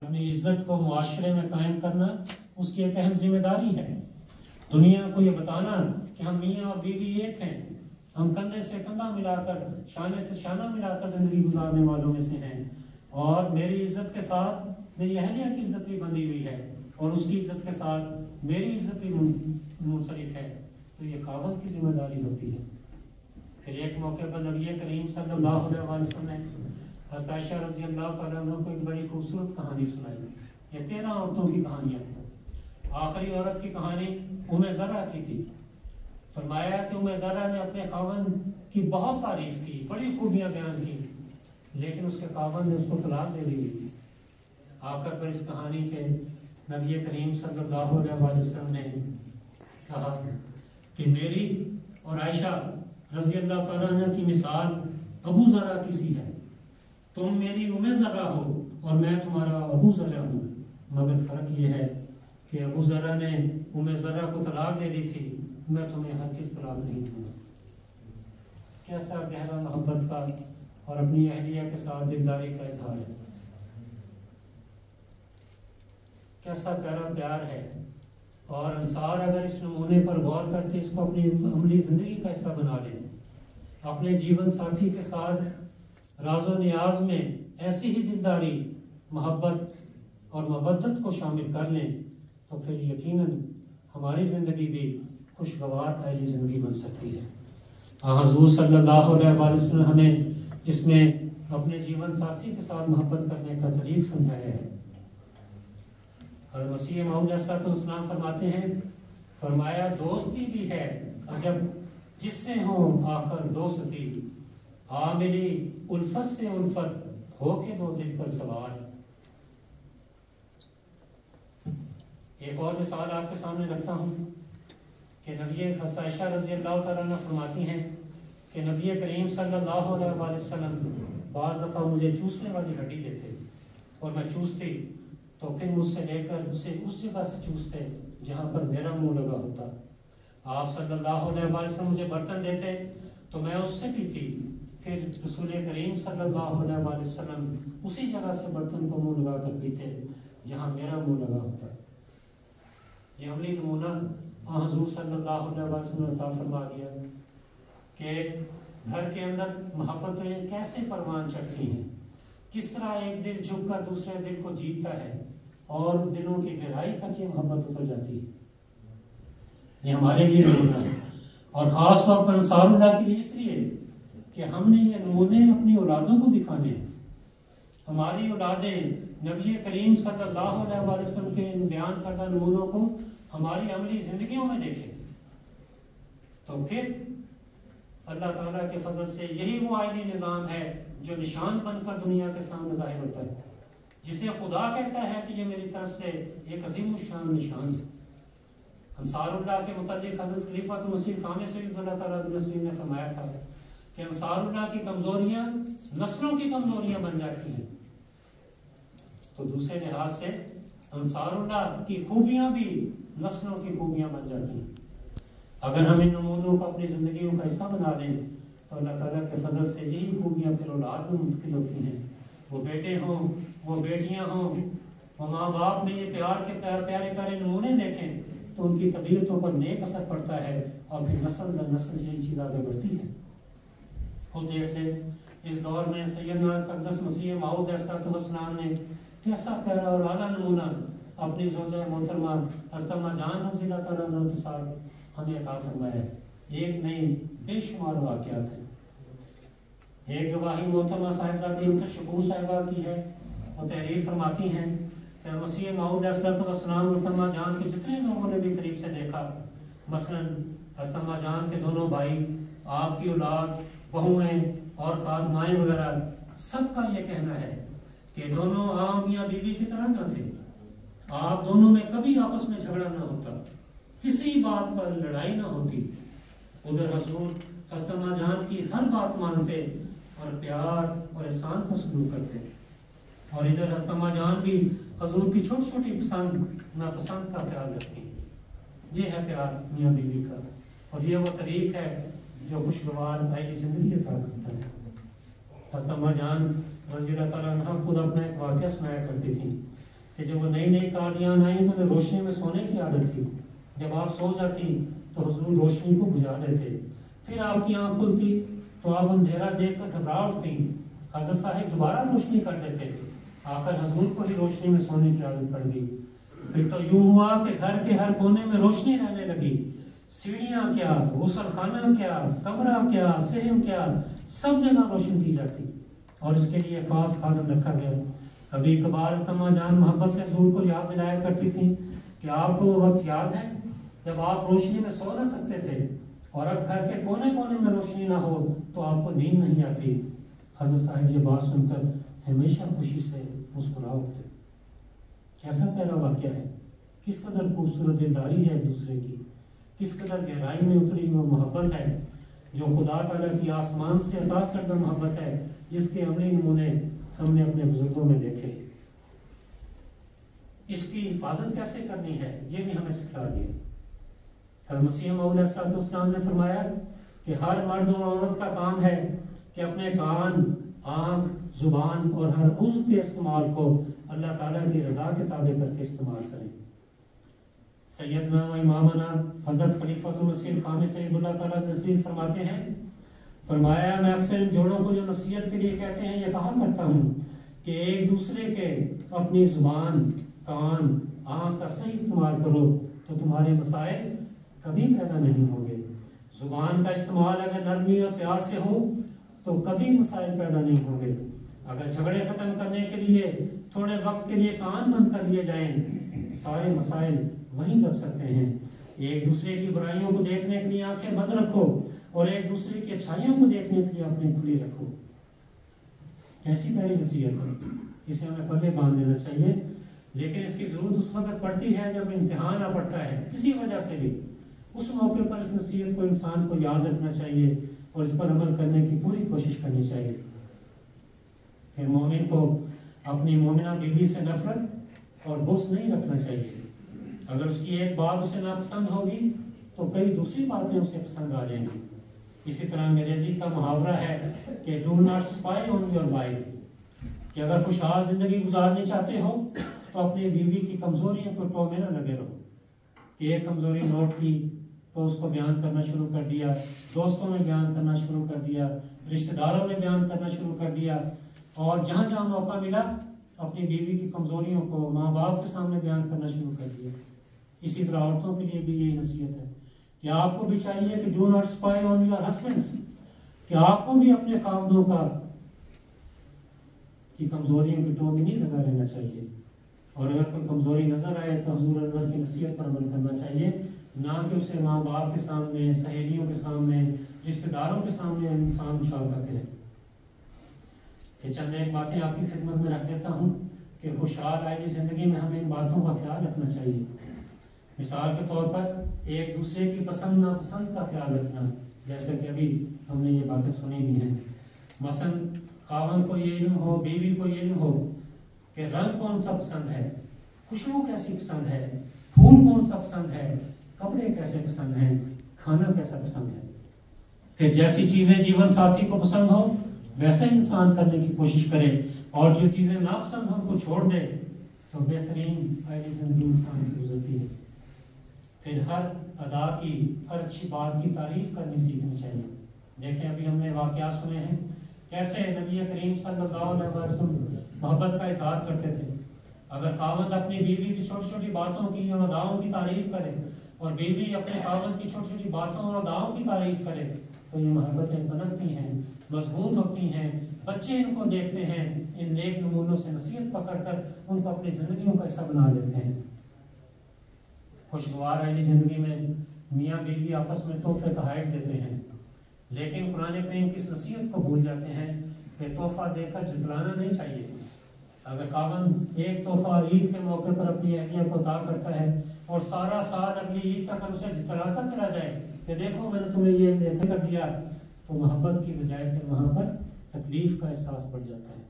اپنی عزت کو معاشرے میں قائم کرنا اس کی ایک اہم ذمہ داری ہے۔ دنیا کو یہ بتانا کہ ہم میاں اور بیوی ایک ہیں، ہم کندھے سے کندھا ملا کر، شانے سے شانہ ملا کر زندگی گزارنے والوں میں سے ہیں، اور میری عزت کے ساتھ میری اہلیہ کی عزت بھی بندھی ہوئی ہے اور اس کی عزت کے ساتھ میری عزت بھی منسلک ہے، تو یہ خاوند کی ذمہ داری ہوتی ہے۔ پھر ایک موقع پر نبی کریم صلی اللہ علیہ وسلم نے حضرت عائشہ رضی اللہ تعالیٰ عنہ کو ایک بڑی خوبصورت کہانی سنائی۔ یہ 13 عورتوں کی کہانیاں تھیں۔ آخری عورت کی کہانی ام زرع کی تھی۔ فرمایا کہ ام زرع نے اپنے خاوند کی بہت تعریف کی، بڑی خوبیاں بیان کی، لیکن اس کے خاوند نے اس کو طلاق دے دی تھی۔ آخر پر اس کہانی کے نبی کریم صلی اللہ علیہ وسلم نے کہا کہ میری اور عائشہ رضی اللہ تعالیٰ عنہ کی مثال ابو زرع کی سی ہے، تم میری ام زرع ہو اور میں تمہارا ابو زرع ہوں، مگر فرق یہ ہے کہ ابو زرع نے ام زرع کو طلاق دے دی تھی، میں تمہیں ہرگز طلاق نہیں دوں گا۔ کیسا گہرا محبت کا اور اپنی اہلیہ کے ساتھ دلداری کا اظہار ہے، کیسا پیارا پیار ہے۔ اور انصار اگر اس نمونے پر غور کر کے اس کو اپنی عملی زندگی کا حصہ بنا لیں، اپنے جیون ساتھی کے ساتھ راز و نیاز میں ایسی ہی دلداری، محبت اور مودت کو شامل کر لیں، تو پھر یقیناً ہماری زندگی بھی خوشگوار اہلی زندگی بن سکتی ہے۔ حضور صلی اللہ علیہ وسلم ہمیں اس میں اپنے جیون ساتھی کے ساتھ محبت کرنے کا طریق سمجھایا ہے۔ اور مسیح موعود علیہ السلام فرماتے ہیں، فرمایا دوستی بھی ہے عجب جس سے ہوں آخر دوستی، عاملی الفت سے الفت ہو کے دو دل پر سوار۔ ایک اور مثال آپ کے سامنے رکھتا ہوں کہ نبی حضرت عائشہ رضی اللہ تعالیٰ عنہ فرماتی ہیں کہ نبی کریم صلی اللہ علیہ وسلم بعض دفعہ مجھے چوسنے والی ہڈی دیتے اور میں چوستی تو پھر مجھ سے لے کر اسے اس جگہ سے چوستے جہاں پر میرا منہ لگا ہوتا۔ آپ صلی اللہ علیہ وسلم مجھے برتن دیتے تو میں اس سے پیتی، پھر رسول کریم صلی اللہ علیہ وسلم اسی جگہ سے برتن کو منہ لگا کر پیتے جہاں میرا منہ لگا ہوتا۔ یہ عملی نمونہ حضور صلی اللہ علیہ وسلم نے عطا فرما دیا کہ گھر کے اندر محبتیں کیسے پروان چڑھتی ہیں، کس طرح ایک دل جھک کر دوسرے دل کو جیتتا ہے اور دلوں کی گہرائی تک یہ محبت اتر جاتی ہے۔ یہ ہمارے لیے نمونہ ہے، اور خاص طور پر انصار اللہ کے لیے اس لیے کہ ہم نے یہ نمونے اپنی اولادوں کو دکھانے ہیں۔ ہماری اولادیں نبی کریم صلی اللہ علیہ وسلم کے بیان کردہ نمونوں کو ہماری عملی زندگیوں میں دیکھیں، تو پھر اللہ تعالیٰ کے فضل سے یہی وہ آئلی نظام ہے جو نشان بن کر دنیا کے سامنے ظاہر ہوتا ہے، جسے خدا کہتا ہے کہ یہ میری طرف سے ایک عظیم الشان نشان ہے۔ انصار اللہ کے متعلق حضرت خلیفۃ المسیح خامس رضی اللہ تعالیٰ عنہ نے فرمایا تھا کہ انصار اللہ کی کمزوریاں نسلوں کی کمزوریاں بن جاتی ہیں، تو دوسرے لحاظ سے انصار اللہ کی خوبیاں بھی نسلوں کی خوبیاں بن جاتی ہیں۔ اگر ہم ان نمونوں کو اپنی زندگیوں کا حصہ بنا لیں تو اللہ تعالیٰ کے فضل سے یہی خوبیاں پھر اولاد میں منتقل ہوتی ہیں، وہ بیٹے ہوں، وہ بیٹیاں ہوں، وہ ماں باپ میں یہ پیار کے پیارے پیارے نمونے دیکھیں تو ان کی طبیعتوں پر نیک اثر پڑتا ہے، اور پھر نسل در نسل یہی چیز آگے بڑھتی ہے۔ خود دیکھ لیں اس دور میں سیدنا اقدس مسیح موعود علیہ السلام نے کیسا پیارا اور اعلیٰ نمونہ اپنی زوجہ محترمہ حضرت اماں جان رضی اللہ تعالیٰ عنہ کے ساتھ ہمیں عطا فرمایا ہے۔ ایک نہیں بے شمار واقعات ہیں۔ ایک گواہی محترمہ صاحبزادی شکور صاحبہ کی ہے، وہ تحریر فرماتی ہیں کہ مسیح موعود علیہ السلام محترمہ جان کے جتنے لوگوں نے بھی قریب سے دیکھا، مثلاً حضرت اماں جان کے دونوں بھائی، آپ کی اولاد، بہویں اور خادمائیں وغیرہ، سب کا یہ کہنا ہے کہ دونوں عام میاں بیوی کی طرح نہ تھے۔ آپ دونوں میں کبھی آپس میں جھگڑا نہ ہوتا، کسی بات پر لڑائی نہ ہوتی۔ ادھر حضور حضرت اماں جان کی ہر بات مانتے اور پیار اور احسان کا سلوک کرتے، اور ادھر حضرت اماں جان بھی حضور کی چھوٹی چھوٹی پسند ناپسند کا خیال رکھتی۔ یہ ہے پیار میاں بیوی کا، اور یہ وہ طریق ہے جو خوشگوار اہلی زندگی عطا کرتا ہے۔ حضرت اماں جان رضی اللہ تعالیٰ عنہ خود اپنا ایک واقعہ سنایا کرتی تھیں کہ جب وہ نئی نئی قادیان آئیں تو انہیں روشنی میں سونے کی عادت تھی، جب آپ سو جاتی تو حضور روشنی کو بجھا دیتے، پھر آپ کی آنکھ کھلتی تو آپ اندھیرا دیکھ کر گھبرا اٹھتی، حضرت صاحب دوبارہ روشنی کر دیتے، آ کر حضور کو ہی روشنی میں سونے کی عادت پڑ گئی۔ پھر تو یوں ہوا کہ گھر کے ہر کونے میں روشنی رہنے لگی، سیڑھیاں کیا، غسل خانہ کیا، کمرہ کیا، صحن کیا، سب جگہ روشن کی جاتی، اور اس کے لیے خاص خادم رکھا گیا۔ کبھی کبھار اما جان محبت سے حضور کو یاد دلایا کرتی تھیں کہ آپ کو وہ وقت یاد ہے جب آپ روشنی میں سو نہ سکتے تھے، اور اب گھر کے کونے کونے میں روشنی نہ ہو تو آپ کو نیند نہیں آتی۔ حضرت صاحب یہ بات سن کر ہمیشہ خوشی سے مسکرا اٹھتے۔ کیسا پہلا واقعہ ہے، کس قدر خوبصورت دلداری ہے ایک دوسرے کی، کس قدر گہرائی میں اتری وہ محبت ہے جو خدا تعالیٰ کی آسمان سے عطا کردہ محبت ہے، جس کے عملی نمونے ہم نے اپنے بزرگوں میں دیکھے۔ اس کی حفاظت کیسے کرنی ہے یہ بھی ہمیں سکھلا دیا۔ حضرت مسیح موعود علیہ الصلوۃ والسلام نے فرمایا کہ ہر مرد اور عورت کا کام ہے کہ اپنے کان، آنکھ، زبان اور ہر عضو کے استعمال کو اللہ تعالیٰ کی رضا کے تابع کر کے استعمال کریں۔ سیدنا و امامنا حضرت خلیفۃ المسیح الخامس سید اللہ تعالیٰ نصیحت فرماتے ہیں، فرمایا میں اکثر ان جوڑوں کو جو نصیحت کے لیے کہتے ہیں یہ کہا کرتا ہوں کہ ایک دوسرے کے اپنی زبان، کان، آنکھ کا صحیح استعمال کرو تو تمہارے مسائل کبھی پیدا نہیں ہوں گے۔ زبان کا استعمال اگر نرمی اور پیار سے ہو تو کبھی مسائل پیدا نہیں ہوں گے۔ اگر جھگڑے ختم کرنے کے لیے تھوڑے وقت کے لیے کان بند کر لیے جائیں، سارے مسائل وہیں دب سکتے ہیں۔ ایک دوسرے کی برائیوں کو دیکھنے کے لیے آنکھیں بند رکھو اور ایک دوسرے کی اچھائیوں کو دیکھنے کے لیے اپنی کھلی رکھو۔ کیسی پیاری نصیحت ہے، اسے ہمیں پلے باندھ دینا چاہیے، لیکن اس کی ضرورت اس وقت پڑتی ہے جب امتحان آ پڑتا ہے کسی وجہ سے بھی، اس موقع پر اس نصیحت کو انسان کو یاد رکھنا چاہیے اور اس پر عمل کرنے کی پوری کوشش کرنی چاہیے۔ پھر مومن کو اپنی مومنہ بیوی سے نفرت اور بغض نہیں رکھنا چاہیے۔ اگر اس کی ایک بات اسے ناپسند ہوگی تو کئی دوسری باتیں اسے پسند آ جائیں گی۔ اسی طرح انگریزی کا محاورہ ہے کہ do not spy on your wife, کہ اگر خوشحال زندگی گزارنی چاہتے ہو تو اپنی بیوی کی کمزوریوں کو ٹوکے نہ لگے رہو، کہ ایک کمزوری نوٹ کی تو اس کو بیان کرنا شروع کر دیا، دوستوں میں بیان کرنا شروع کر دیا، رشتہ داروں میں بیان کرنا شروع کر دیا، اور جہاں جہاں موقع ملا اپنی بیوی کی کمزوریوں کو ماں باپ کے سامنے بیان کرنا شروع کر دیا۔ اسی طرح عورتوں کے لیے بھی یہی نصیحت ہے کہ آپ کو بھی چاہیے کہ do not spy on your husbands, کہ آپ کو بھی اپنے خاوندوں کی کمزوریوں کی ٹوپی نہیں لگا لینا چاہیے، اور اگر کوئی کمزوری نظر آئے تو حضور انور کی نصیحت پر عمل کرنا چاہیے، نہ کہ اسے ماں باپ کے سامنے، سہیلیوں کے سامنے، رشتہ داروں کے سامنے انسان مشاہدہ کرے۔ یہ چند ایک باتیں آپ کی خدمت میں رکھ دیتا ہوں کہ خوشحال عائلی زندگی میں ہمیں ان باتوں کا خیال رکھنا چاہیے۔ مثال کے طور پر ایک دوسرے کی پسند ناپسند کا خیال رکھنا، جیسے کہ ابھی ہم نے یہ باتیں سنی بھی ہیں۔ مثلا خاوند کو یہ علم ہو، بیوی کو یہ علم ہو کہ رنگ کون سا پسند ہے، خوشبو کیسی پسند ہے، پھول کون سا پسند ہے، کپڑے کیسے پسند ہیں، کھانا کیسا پسند ہے۔ پھر جیسی چیزیں جیون ساتھی کو پسند ہو ویسا انسان کرنے کی کوشش کرے، اور جو چیزیں ناپسند ہو ان کو چھوڑ دے، تو بہترین عائلی زندگی انسان کی گزرتی ہے۔ پھر ہر ادا کی، ہر اچھی بات کی تعریف کرنی سیکھنی چاہیے۔ دیکھیں ابھی ہم نے واقعات سنے ہیں کیسے نبی کریم صلی اللہ علیہ وسلم محبت کا اظہار کرتے تھے۔ اگر خاوند اپنی بیوی کی چھوٹی چھوٹی باتوں کی اور اداؤں کی تعریف کرے، اور بیوی اپنے خاوند کی چھوٹی چھوٹی باتوں اور اداؤں کی تعریف کرے، تو یہ محبتیں بنتی ہیں، مضبوط ہوتی ہیں، بچے ان کو دیکھتے ہیں، ان نیک نمونوں سے نصیحت پکڑ کر ان کو اپنی زندگیوں کا حصہ بنا لیتے ہیں۔ خوشگوار عائلی زندگی میں میاں بیوی آپس میں تحفے تحائف دیتے ہیں، لیکن قرآن کریم کی اس نصیحت کو بھول جاتے ہیں کہ تحفہ دے کر جتلانا نہیں چاہیے۔ اگر خاوند ایک تحفہ عید کے موقع پر اپنی اہلیہ کو عطا کرتا ہے اور سارا سال اگلی عید تک اسے جتلاتا چلا جائے کہ دیکھو میں نے تمہیں یہ دے کر دیا، تو محبت کی بجائے پھر وہاں پر تکلیف کا احساس بڑھ جاتا ہے۔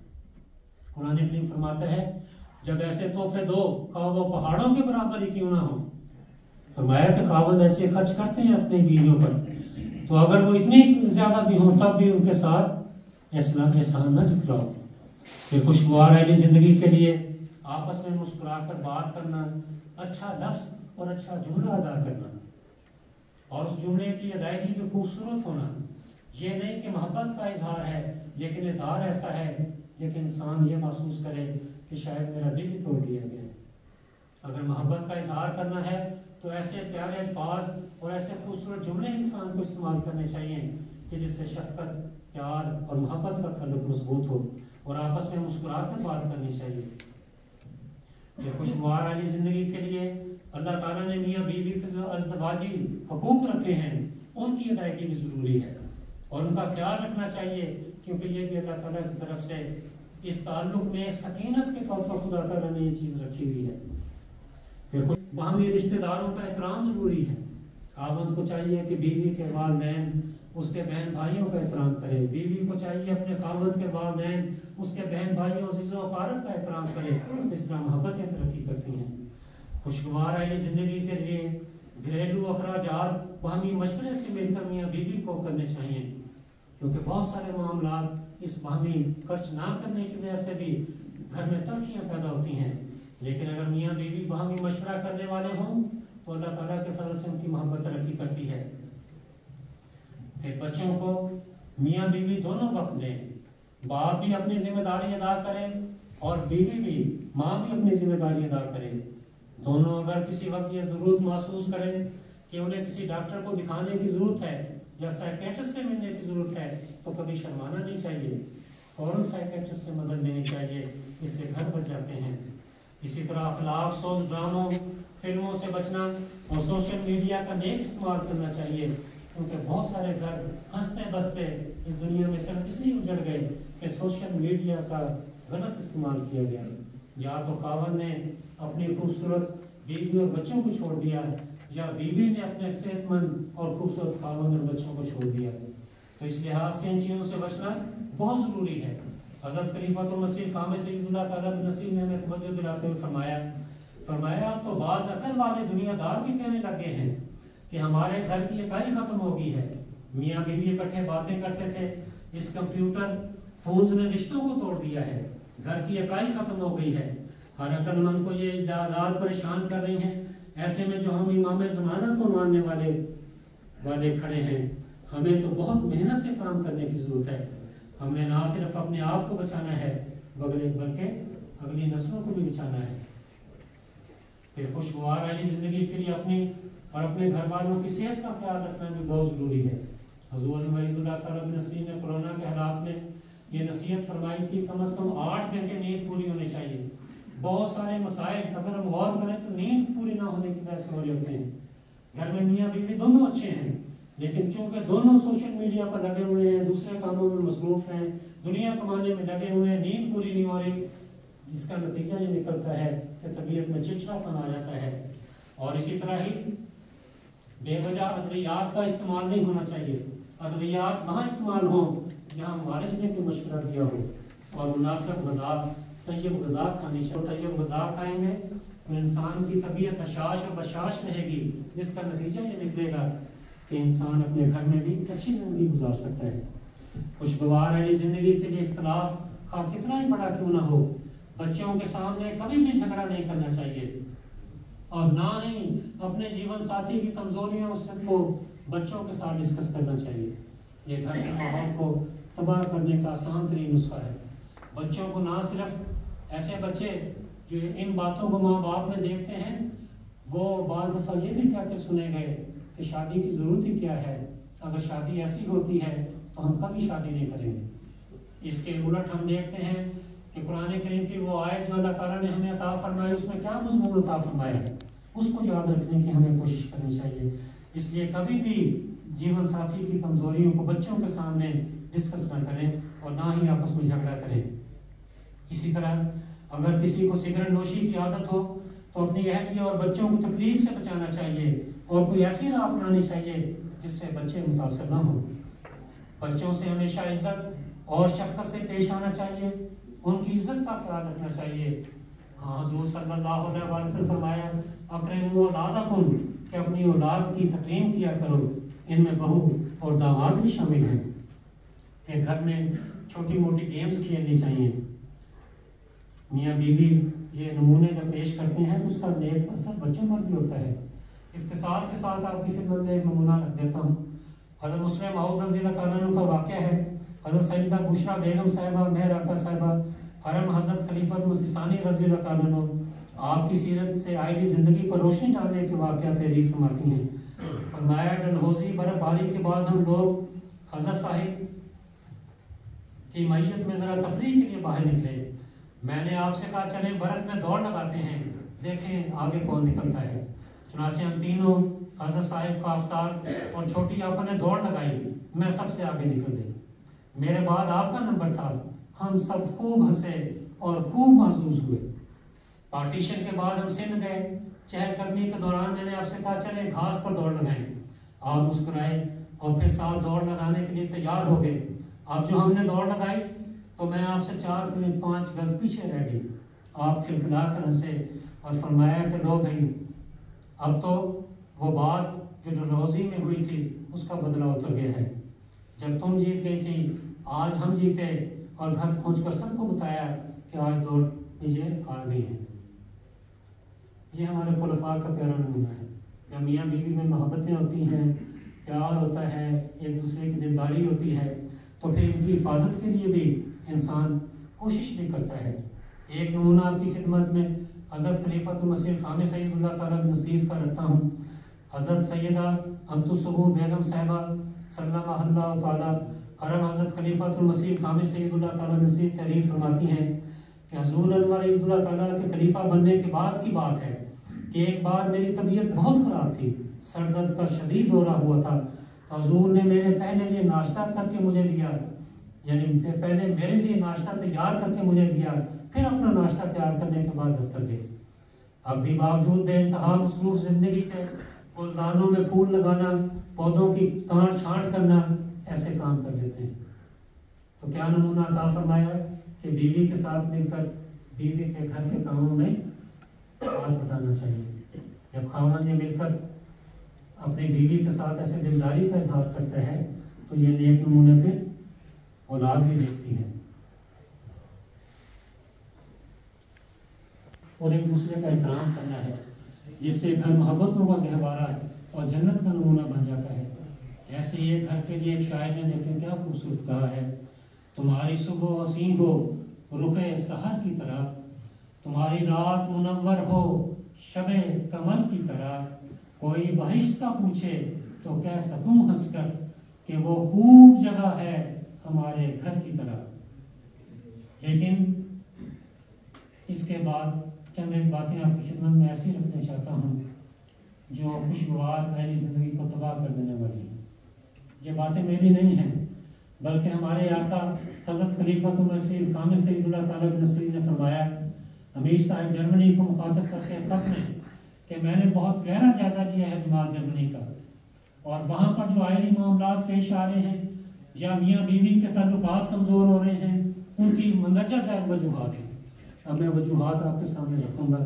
قرآن کریم فرماتا ہے جب ایسے تحفے دو خواہ وہ پہاڑوں کے برابر ہی کیوں نہ ہو، فرمایا کہ خاوند ایسے خرچ کرتے ہیں اپنی بیویوں پر، تو اگر وہ اتنی زیادہ بھی ہوں تب بھی ان کے ساتھ احسان نہ جتلاؤ۔ پھر خوشگوار عائلی زندگی کے لیے آپس میں مسکرا کر بات کرنا، اچھا لفظ اور اچھا جملہ ادا کرنا، اور اس جملے کی ادائیگی بھی خوبصورت ہونا. یہ نہیں کہ محبت کا اظہار ہے لیکن اظہار ایسا ہے کہ انسان یہ محسوس کرے کہ شاید میرا دل ہی توڑ دیا گیا. اگر محبت کا اظہار کرنا ہے تو ایسے پیارے الفاظ اور ایسے خوبصورت جملے انسان کو استعمال کرنے چاہیے کہ جس سے شفقت، پیار اور محبت کا تعلق مضبوط ہو، اور آپس میں مسکرا کر بات کرنی چاہیے. یہ خوشگوار والی زندگی کے لیے اللہ تعالیٰ نے میاں بیوی کے جو ازدواجی حقوق رکھے ہیں ان کی ادائیگی بھی ضروری ہے اور ان کا خیال رکھنا چاہیے، کیونکہ یہ بھی اللہ تعالیٰ کی طرف سے اس تعلق میں ایک سکینت کے طور پر خدا تعالیٰ نے یہ چیز رکھی ہوئی ہے. پھر باہمی رشتہ داروں کا احترام ضروری ہے. خاوند کو چاہیے کہ بیوی کے والدین، اس کے بہن بھائیوں کا احترام کرے. بیوی کو چاہیے اپنے خاوند کے والدین، اس کے بہن بھائیوں، عزیز و اقارب کا احترام کرے. اس طرح محبتیں ترقی کرتی ہیں. خوشگوار اہل زندگی کے لیے گھریلو اخراجات باہمی مشورے سے مل کر میاں بیوی کو کرنے چاہیے، کیونکہ بہت سارے معاملات اس باہمی خرچ نہ کرنے کی وجہ سے بھی گھر میں تلخیاں پیدا ہوتی ہیں. لیکن اگر میاں بیوی باہمی مشورہ کرنے والے ہوں تو اللہ تعالیٰ کے فضل سے ان کی محبت ترقی کرتی ہے. پھر بچوں کو میاں بیوی دونوں وقت دیں. باپ بھی اپنی ذمہ داری ادا کرے اور بیوی بھی، ماں بھی اپنی ذمہ داری ادا کرے. دونوں اگر کسی وقت یہ ضرورت محسوس کریں کہ انہیں کسی ڈاکٹر کو دکھانے کی ضرورت ہے یا سائیکیٹرسٹ سے ملنے کی ضرورت ہے تو کبھی شرمانا نہیں چاہیے، فوراً سائیکیٹرسٹ سے مدد لینی چاہیے. اس سے گھر بچ جاتے ہیں. اسی طرح اخلاق سوز ڈراموں، فلموں سے بچنا اور سوشل میڈیا کا نیک استعمال کرنا چاہیے، کیونکہ بہت سارے گھر ہنستے بستے اس دنیا میں صرف اس لیے اجڑ گئے کہ سوشل میڈیا کا غلط استعمال کیا گیا. یا تو خاوند نے اپنی خوبصورت بیوی اور بچوں کو چھوڑ دیا، یا بیوی نے اپنے صحت مند اور خوبصورت خاوند اور بچوں کو چھوڑ دیا. تو اس لحاظ سے ان چیزوں سے بچنا بہت ضروری ہے. حضرت خلیفۃ المسیح خامہ سید اللہ تعالیٰ بن نصیر نے ہمیں توجہ دلاتے ہوئے فرمایا اب تو بعض عقل والے دنیا دار بھی کہنے لگے ہیں کہ ہمارے گھر کی اکائی ختم ہو گئی ہے. میاں بیوی اکٹھے باتیں کرتے تھے، اس کمپیوٹر فوز نے رشتوں کو توڑ دیا ہے، گھر کی اکائی ختم ہو گئی ہے. ہر عقل مند کو یہ اجدادات پریشان کر رہی ہیں. ایسے میں جو ہم امام زمانہ کو ماننے والے کھڑے ہیں، ہمیں تو بہت محنت سے کام کرنے کی ضرورت ہے. ہم نے نہ صرف اپنے آپ کو بچانا ہے بلکہ اگلی نسلوں کو بھی بچانا ہے. پھر خوشگوار والی زندگی کے لیے اپنی اور اپنے گھر والوں کی صحت کا خیال رکھنا بھی بہت ضروری ہے. حضور وحید اللہ تعالیٰ بن نصیر نے کورونا کے حالات میں یہ نصیحت فرمائی تھی کم از کم 8 گھنٹے نیند پوری ہونی چاہیے. بہت سارے مسائل اگر ہم غور کریں تو نیند پوری نہ ہونے کی وجہ سے ہو رہے ہوتے ہیں. گھر میں میاں بیوی دونوں اچھے ہیں، لیکن چونکہ دونوں سوشل میڈیا پر لگے ہوئے ہیں، دوسرے کاموں میں مصروف ہیں، دنیا کمانے میں لگے ہوئے ہیں، نیند پوری نہیں ہو رہی، جس کا نتیجہ یہ نکلتا ہے کہ طبیعت میں چڑچڑاپن آ جاتا ہے. اور اسی طرح ہی بے وجہ ادویات کا استعمال نہیں ہونا چاہیے. ادویات وہاں استعمال ہوں جہاں معالج نے کوئی مشورہ دیا ہو، اور مناسب غذا، طیب غذا کھانی چاہیے. طیب غذا کھائیں گے تو انسان کی طبیعت حشاش اور بشاش رہے گی، جس کا نتیجہ یہ نکلے گا کہ انسان اپنے گھر میں بھی اچھی زندگی گزار سکتا ہے. خوشگوار والی زندگی کے لیے اختلاف خواہ کتنا ہی بڑا کیوں نہ ہو، بچوں کے سامنے کبھی بھی جھگڑا نہیں کرنا چاہیے، اور نہ ہی اپنے جیون ساتھی کی کمزوریوں کو بچوں کے ساتھ ڈسکس کرنا چاہیے. یہ گھر کے ماحول کو تباہ کرنے کا آسان ترین نسخہ ہے. بچوں کو نہ صرف ایسے بچے جو ان باتوں کو ماں باپ میں دیکھتے ہیں، وہ بعض دفعہ یہ بھی کہتے سنے گئے کہ شادی کی ضرورت ہی کیا ہے، اگر شادی ایسی ہوتی ہے تو ہم کبھی شادی نہیں کریں گے. اس کے الٹ ہم دیکھتے ہیں کہ قرآن کریم کی وہ آیت جو اللہ تعالیٰ نے ہمیں عطا فرمائی، اس میں کیا مضمون عطا فرمایا ہے، اس کو یاد رکھنے کی ہمیں کوشش کرنی چاہیے. اس لیے کبھی بھی جیون ساتھی کی کمزوریوں کو بچوں کے سامنے ڈسکس نہ کریں اور نہ ہی آپس میں جھگڑا کریں. اسی طرح اگر کسی کو سگریٹ نوشی کی عادت ہو تو اپنی اہلیہ اور بچوں کو تکلیف سے بچانا چاہیے اور کوئی ایسی راہ اپنانی چاہیے جس سے بچے متاثر نہ ہوں. بچوں سے ہمیشہ عزت اور شفقت سے پیش آنا چاہیے، ان کی عزت کا خیال رکھنا چاہیے. ہاں حضور صلی اللہ علیہ وسلم فرمایا اکرموا اولادکم، کہ اپنی اولاد کی تکریم کیا کرو، ان میں بہو اور داماد بھی شامل ہیں. کہ گھر میں چھوٹی موٹی گیمز کھیلنی چاہیے. میاں بیوی یہ نمونے جب پیش کرتے ہیں تو اس کا نیک اثر بچوں پر بھی ہوتا ہے۔ اختصار کے ساتھ آپ کی خدمت میں ایک نمونہ رکھ دیتا ہوں۔ حضرت مسلم موعود رضی اللہ تعالیٰ عنہ کا واقعہ ہے۔ حضرت سیدہ بشریٰ بیگم صاحبہ مہر آقا صاحبہ حرم حضرت خلیفہ مسیح ثانی رضی اللہ تعالیٰ عنہ آپ کی سیرت سے آئلی زندگی پر روشنی ڈالنے کے واقعہ تعریف فرماتی ہیں۔ فرمایا ڈلہوزی برف باری کے بعد ہم لوگ حضرت صاحب کی میت میں ذرا تفریح کے لیے باہر نکلے۔ میں نے آپ سے کہا چلیں برف میں دوڑ لگاتے ہیں، دیکھیں آگے کون نکلتا ہے۔ چنانچہ ہم تینوں حضرت صاحب کا افسار اور چھوٹی آپا نے دوڑ لگائی، میں سب سے آگے نکل گئی، میرے بعد آپ کا نمبر تھا۔ ہم سب خوب ہنسے اور خوب محظوظ ہوئے۔ پارٹیشن کے بعد ہم سندھ گئے۔ چہل قدمی کے دوران میں نے آپ سے کہا چلیں گھاس پر دوڑ لگائیں، آپ مسکرائے اور پھر ساتھ دوڑ لگانے کے لیے تیار ہو گئے۔ اب جو ہم نے دوڑ لگائی تو میں آپ سے 4-5 گز پیچھے رہ گئی۔ آپ کھلکھلا کر ہنسے اور فرمایا کہ لو بھائی، اب تو وہ بات جو ڈلہوزی میں ہوئی تھی اس کا بدلہ اتر گیا ہے۔ جب تم جیت گئی تھی آج ہم جیتے، اور گھر پہنچ کر سب کو بتایا کہ آج دوڑ یہ ہار گئی ہے۔ یہ ہمارے خلفاء کا پیارا نمونہ ہے۔ جب میاں بیوی میں محبتیں ہوتی ہیں، پیار ہوتا ہے، ایک دوسرے کی دلداری ہوتی ہے، تو پھر ان کی حفاظت کے لیے بھی انسان کوشش بھی کرتا ہے۔ ایک نمونہ آپ کی خدمت میں حضرت خلیفۃ المسیح خامس سید اللہ تعالیٰ نصیز کا رکھتا ہوں۔ حضرت سیدہ امت الصبوح بیگم صاحبہ سلمہ اللہ تعالیٰ حرم حضرت خلیفۃ المسیح خامس سید اللہ تعالیٰ نصیز تعریف فرماتی ہیں کہ حضور انور عید اللہ تعالیٰ کے خلیفہ بننے کے بعد کی بات ہے کہ ایک بار میری طبیعت بہت خراب تھی، سر درد کا شدید دورہ ہوا تھا، تو حضور نے میرے پہلے لیے ناشتہ کر کے مجھے دیا، یعنی پہلے میرے لیے ناشتہ تیار کر کے مجھے دیا، پھر اپنا ناشتہ تیار کرنے کے بعد دفتر گئے۔ اب بھی باوجود بے انتہا مصروف زندگی کے گلدانوں میں پھول لگانا، پودوں کی کاٹ چھانٹ کرنا، ایسے کام کر لیتے ہیں۔ تو کیا نمونہ عطا فرمایا کہ بیوی کے ساتھ مل کر بیوی کے گھر کے کاموں میں ہاتھ بٹانا چاہیے۔ جب خاوند یہ مل کر اپنی بیوی کے ساتھ ایسے دلداری کا اظہار کرتا ہے تو یہ نیک نمونے پہ اولاد بھی دیکھتی ہے، اور ایک دوسرے کا احترام کرنا ہے، جس سے گھر محبتوں کا گہوارہ اور جنت کا نمونہ بن جاتا ہے۔ ایسے ہی ایک گھر کے لیے ایک شاعر نے دیکھیں کیا خوبصورت کہا ہے، تمہاری صبح حسین ہو رخ سحر کی طرح، تمہاری رات منور ہو شب قمر کی طرح، کوئی بہشت کا پوچھے تو کہہ سکوں ہنس کر کہ وہ خوب جگہ ہے ہمارے گھر کی طرح۔ لیکن اس کے بعد چند ایک باتیں آپ کی خدمت میں ایسی رکھنا چاہتا ہوں جو خوشگوار پہلی زندگی کو تباہ کر دینے والی ہیں۔ یہ باتیں میری نہیں ہیں بلکہ ہمارے آقا حضرت خلیفۃ المسیح خامس سید اللہ تعالیٰ بن نصیر نے فرمایا، امیر صاحب جرمنی کو مخاطب کر کے خط میں کہ میں نے بہت گہرا جائزہ لیا ہے جماعت جرمنی کا، اور وہاں پر جو آئلی معاملات پیش آ رہے ہیں یا میاں بیوی کے تعلقات کمزور ہو رہے ہیں، ان کی مندرجہ ذیل وجوہات ہیں۔ اب میں وجوہات آپ کے سامنے رکھوں گا۔